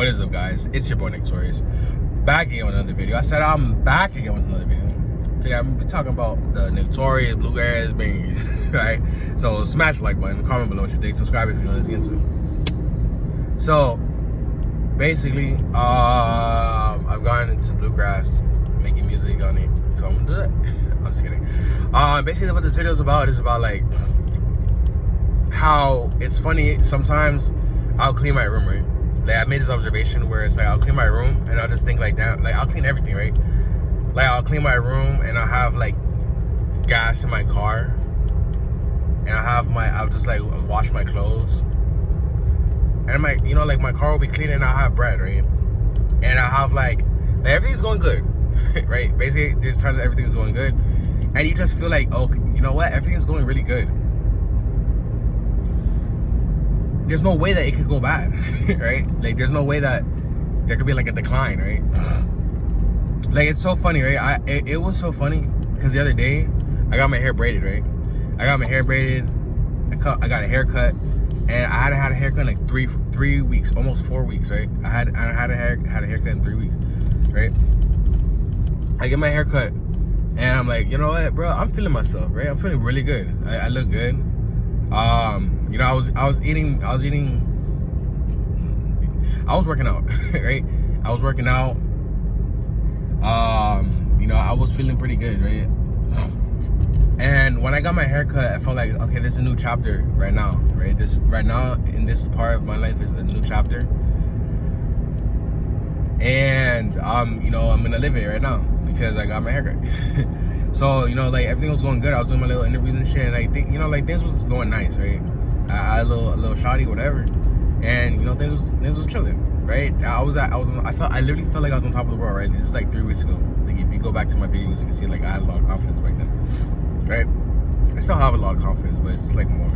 What is up, guys? It's your boy Nick Torius, back again with another video. I said I'm back again with another video. Today I'm gonna be talking about the Torius, Bluegrass, bang, right? So smash the like button, comment below what you think, subscribe if you know. Let's get into it. So basically, I've gotten into Bluegrass, making music on it, so I'm gonna do that. I'm just kidding. Basically, what this video is about like how it's funny. Sometimes I'll clean my room, right? Like, I made this observation where it's like I'll clean my room and I'll just think like that. Like, I'll clean everything, right? Like, I'll clean my room and I'll have like gas in my car, and I'll just like wash my clothes, and like my car will be clean and I'll have bread, right? And I'll have like everything's going good, right? Basically, there's times that everything's going good, and you just feel like, oh, you know what? Everything's going really good. There's no way that it could go bad, right? Like, there's no way that there could be like a decline, right? Like, it's so funny, right? It was so funny because the other day I got my hair braided, right? I got my hair braided. I got a haircut, and I hadn't had a haircut in like three weeks, almost 4 weeks, right? I had a haircut in 3 weeks, right? I get my haircut, and I'm like, you know what, bro? I'm feeling myself, right? I'm feeling really good. I look good. You know, I was working out, right? I was working out. You know, I was feeling pretty good, right? And when I got my haircut, I felt like, okay, there's a new chapter right now, right? Right now in this part of my life is a new chapter. And you know, I'm gonna live it right now because I got my haircut. So, you know, like, everything was going good. I was doing my little interviews and shit, and I think, you know, like, things was going nice, right? I had a little shoddy, whatever, and, you know, things was chilling, right? I literally felt like I was on top of the world, right? This is like 3 weeks ago. Like, if you go back to my videos, you can see, like, I had a lot of confidence back then, right? I still have a lot of confidence, but it's just like more.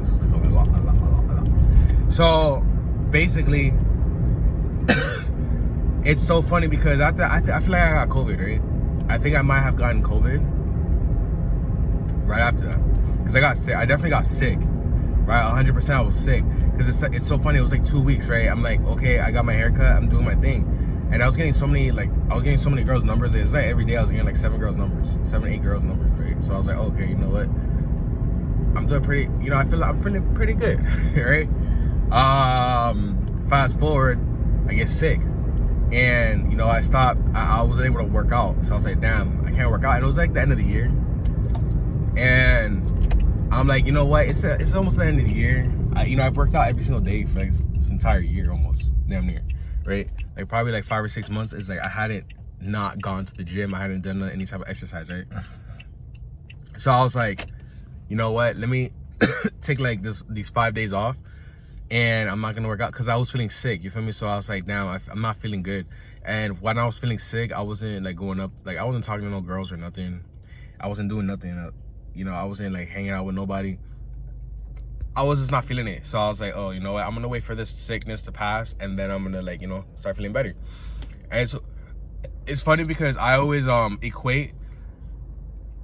It's just like a lot. So basically, it's so funny because after I feel like I got COVID, right? I think I might have gotten COVID right after that, because I got sick. I definitely got sick, right? 100% I was sick, because it's so funny. It was like 2 weeks, right? I'm like, okay, I got my haircut, I'm doing my thing, and I was getting so many girls' numbers. It's like every day I was getting like 7 girls' numbers, 7, 8 girls' numbers, right? So I was like, okay, you know what? I'm doing pretty. You know, I feel like I'm feeling pretty good, right? Fast forward, I get sick. And, you know, I stopped. I wasn't able to work out. So I was like, damn, I can't work out. And it was like the end of the year. And I'm like, you know what? It's almost the end of the year. You know, I've worked out every single day for like this entire year almost. Damn near. Right? Like, probably like 5 or 6 months. It's like I hadn't not gone to the gym. I hadn't done any type of exercise, right? So I was like, you know what? Let me take like these 5 days off. And I'm not gonna work out because I was feeling sick, you feel me? So I was like, damn, I'm not feeling good. And when I was feeling sick, I wasn't like going up, like I wasn't talking to no girls or nothing. I wasn't doing nothing, you know, I wasn't like hanging out with nobody. I was just not feeling it. So I was like, oh, you know what, I'm gonna wait for this sickness to pass, and then I'm gonna, like, you know, start feeling better. And so it's funny because I always equate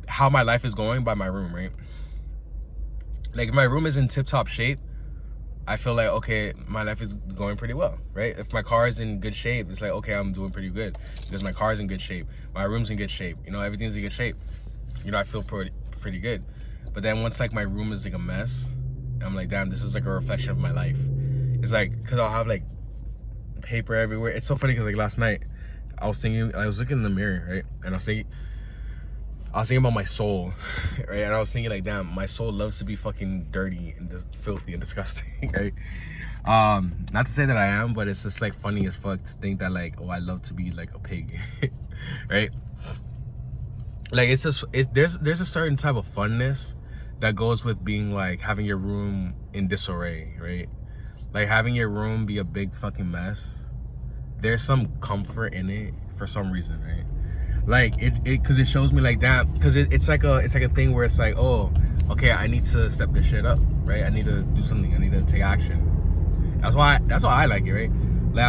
how my life is going by my room, right? Like, if my room is in tip-top shape, I feel like, okay, my life is going pretty well, right? If my car is in good shape, it's like, okay, I'm doing pretty good because my car is in good shape, my room's in good shape, you know, everything's in good shape. You know, I feel pretty good. But then once like my room is like a mess, I'm like, damn, this is like a reflection of my life. It's like, because I'll have like paper everywhere. It's so funny because like last night I was looking in the mirror, right? And I was thinking about my soul, right? And I was thinking like, damn, my soul loves to be fucking dirty and just filthy and disgusting, right? Not to say that I am, but it's just like funny as fuck to think that like, oh, I love to be like a pig, right? Like, it's just, there's a certain type of funness that goes with being like, having your room in disarray, right? Like, having your room be a big fucking mess. There's some comfort in it for some reason, right? Like, because it shows me like that, because it's like a thing where it's like, oh, okay, I need to step this shit up, right? I need to do something. I need to take action. That's why I like it, right? Like,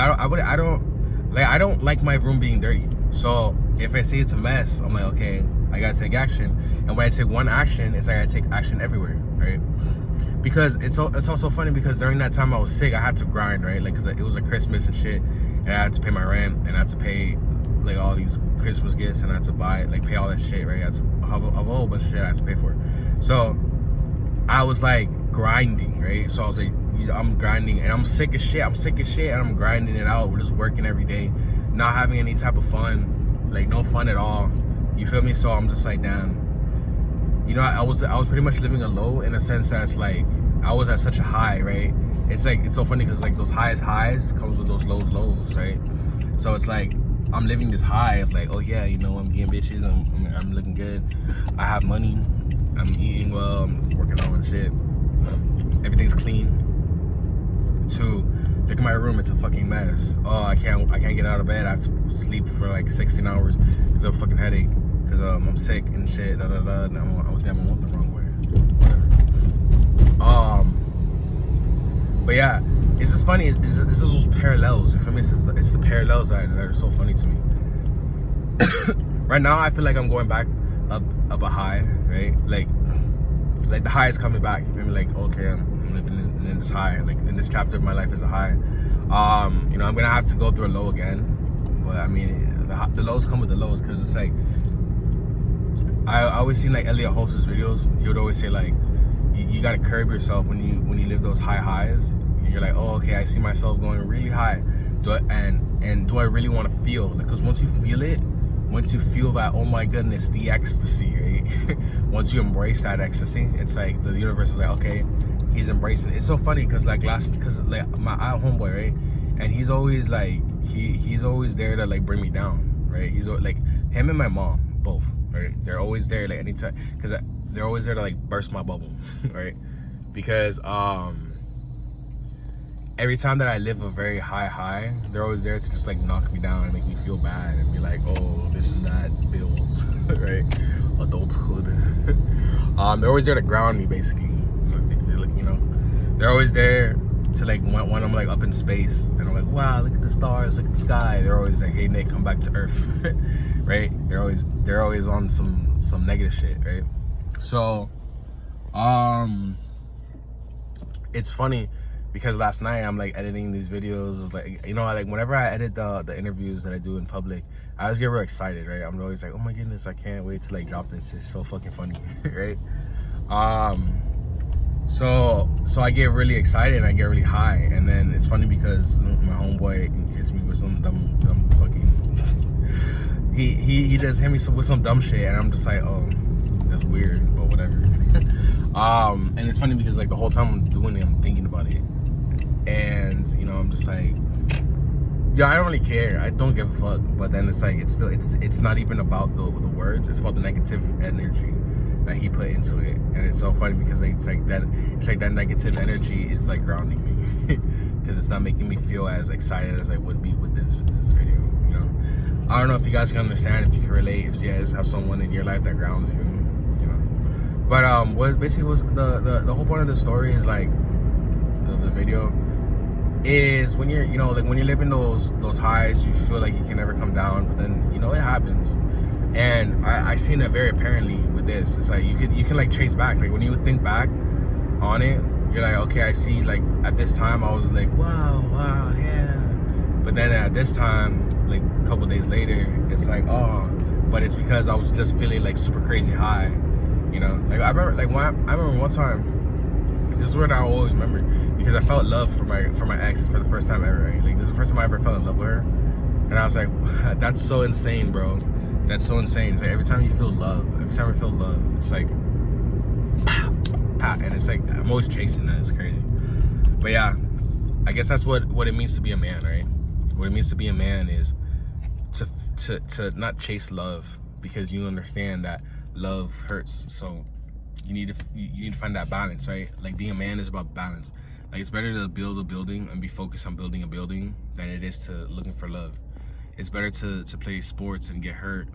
I don't like my room being dirty. So if I see it's a mess, I'm like, okay, I gotta take action. And when I take one action, it's like I take action everywhere, right? because it's also funny because during that time I was sick, I had to grind, right? Like, cause it was a Christmas and shit, and I had to pay my rent, and I had to pay like all these Christmas gifts, and I had to buy, like, pay all that shit, right? I had to have a whole bunch of shit I had to pay for. So I was like grinding, right? So I was like, I'm grinding, and I'm sick as shit, and I'm grinding it out. We're just working every day, not having any type of fun, like no fun at all. You feel me? So I'm just like, damn. You know, I was pretty much living a low, in a sense that's like I was at such a high, right? It's like, it's so funny because like those highs comes with those lows, right? So it's like I'm living this high of like, oh yeah, you know, I'm getting bitches, I'm looking good, I have money, I'm eating well, I'm working on shit, everything's clean. To look at my room, it's a fucking mess. Oh, I can't get out of bed. I have to sleep for like 16 hours because of a fucking headache. Because I'm sick and shit, and I was damn, I went the wrong way. Whatever. But yeah, it's just funny. It's those parallels. You feel me? It's the parallels that are so funny to me. Right now, I feel like I'm going back up a high, right? Like the high is coming back. You feel me? Like, okay, I'm living in this high. Like in this chapter of my life is a high. You know, I'm gonna have to go through a low again. But I mean, the lows come with the lows, because it's like, I always seen like Elliot Holst's videos. He would always say like, you gotta curb yourself when you live those high highs. You're like, oh, okay, I see myself going really high. Do I really want to feel? Because once you feel it, once you feel that, oh my goodness, the ecstasy, right? Once you embrace that ecstasy, it's like the universe is like, okay, he's embracing it. It's so funny because like my homeboy, right? And he's always like, he's always there to like bring me down, right? He's like, him and my mom both. Right? They're always there like anytime, because they're always there to like burst my bubble, right? Because every time that I live a very high, they're always there to just like knock me down and make me feel bad and be like, oh, this and that, bills, right? Adulthood. They're always there to ground me, basically. They're like, you know, they're always there to like when I'm like up in space and I'm like, wow, look at the stars, look at the sky. They're always like, hey Nick, come back to Earth, right? They're always on some negative shit, right? So, it's funny because last night I'm like editing these videos, like, you know, like whenever I edit the interviews that I do in public, I always get real excited, right? I'm always like, oh my goodness, I can't wait to like drop this. It's so fucking funny, right? So I get really excited and I get really high, and then it's funny because my homeboy hits me with some dumb fucking he does hit me with some dumb shit, and I'm just like, oh, that's weird, but whatever. And it's funny because like the whole time I'm doing it, I'm thinking about it, and you know, I'm just like, yeah, I don't really care, I don't give a fuck. But then it's like, it's not even about the words, it's about the negative energy that he put into it. And it's so funny because it's like that negative energy is like grounding me because it's not making me feel as excited as I would be with this video, you know. I don't know if you guys can understand, if you can relate, if you guys have someone in your life that grounds you, you know. But what basically was the whole point of the story is like the video is when you're, you know, like when you're living those highs, you feel like you can never come down, but then, you know, it happens. And I seen it very apparently with this. It's like you can like trace back. Like when you think back on it, you're like, okay, I see, like at this time I was like, wow, yeah. But then at this time, like a couple days later, it's like, oh, but it's because I was just feeling like super crazy high, you know. Like I remember one time, this is what I always remember, because I felt love for my ex for the first time ever, right? Like this is the first time I ever fell in love with her, and I was like, that's so insane, bro. That's so insane. It's like every time I feel love, it's like, and it's like I'm always chasing that. It's crazy. But yeah, I guess that's what it means to be a man, right? What it means to be a man is to not chase love, because you understand that love hurts. So you need to find that balance, right? Like being a man is about balance. Like it's better to build a building and be focused on building a building than it is to looking for love. It's better to play sports and get hurt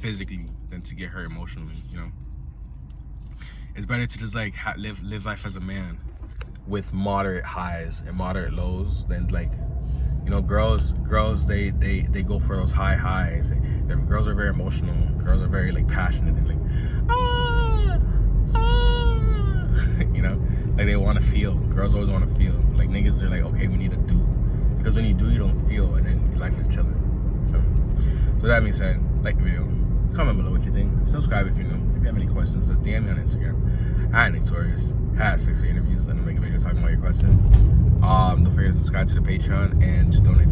physically than to get hurt emotionally, you know? It's better to just like live life as a man with moderate highs and moderate lows than like, you know, girls they go for those high highs. Girls are very emotional. Girls are very like passionate. They're like, you know, Like, they want to feel. Girls always want to feel. Like, niggas, they're like, okay, we need to do. Because when you do, you don't feel, and then your life is chilling. So that being said, like the video, comment below what you think, subscribe if you're new. If you have any questions, just DM me on Instagram at Torius. Had 6 interviews, let me make a video talking about your question. Don't forget to subscribe to the Patreon and to donate